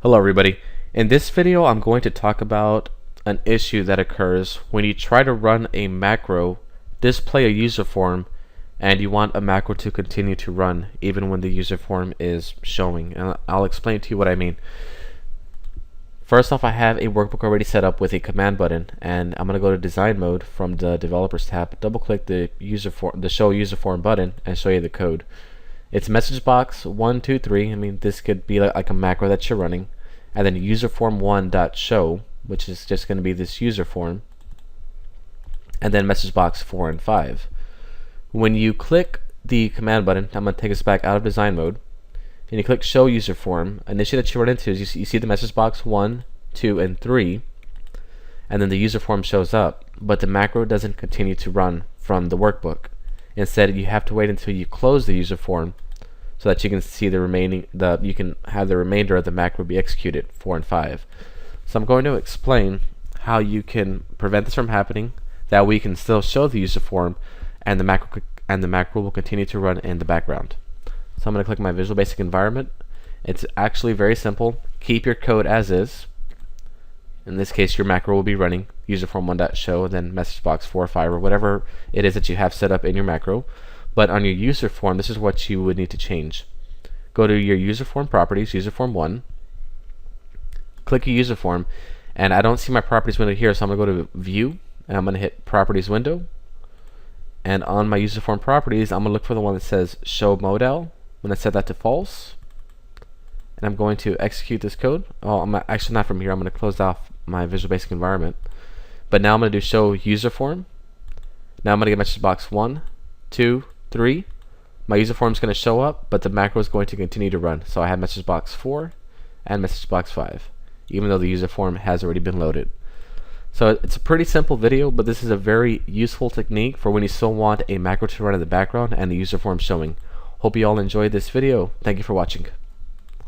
Hello everybody. In this video I'm going to talk about an issue that occurs when you try to run a macro, display a user form, and you want a macro to continue to run even when the user form is showing. And I'll explain to you what I mean. First off, I have a workbook already set up with a command button, and I'm going to go to design mode from the developers tab, double click the show user form button, and show you the code. It's message box 1, 2, 3. I mean, this could be like a macro that you're running, and then userform1.show, which is just going to be this user form, and then message box 4 and 5. When you click the command button, I'm going to take us back out of design mode, and you click show user form. An issue that you run into is you see the message box 1, 2, and 3, and then the user form shows up, but the macro doesn't continue to run from the workbook. Instead, you have to wait until you close the user form so that you can see you can have the remainder of the macro be executed, 4 and 5. So I'm going to explain how you can prevent this from happening. That way you can still show the user form, and the macro will continue to run in the background. So I'm going to click my Visual Basic environment. It's actually very simple. Keep your code as is. In this case, your macro will be running userform1.show, then message box 4 or 5, or whatever it is that you have set up in your macro. But on your user form, this is what you would need to change. Go to your user form properties, userform1, click your user form, and I don't see my properties window here, so I'm going to go to view, and I'm going to hit properties window. And on my user form properties, I'm going to look for the one that says show modal. I'm going to set that to false. And I'm going to execute this code. Oh, I'm actually not from here. I'm going to close off my Visual Basic environment. But now I'm going to do show user form. Now I'm going to get message box 1, 2, 3. My user form is going to show up, but the macro is going to continue to run. So I have message box 4 and message box 5, even though the user form has already been loaded. So it's a pretty simple video, but this is a very useful technique for when you still want a macro to run in the background and the user form showing. Hope you all enjoyed this video. Thank you for watching.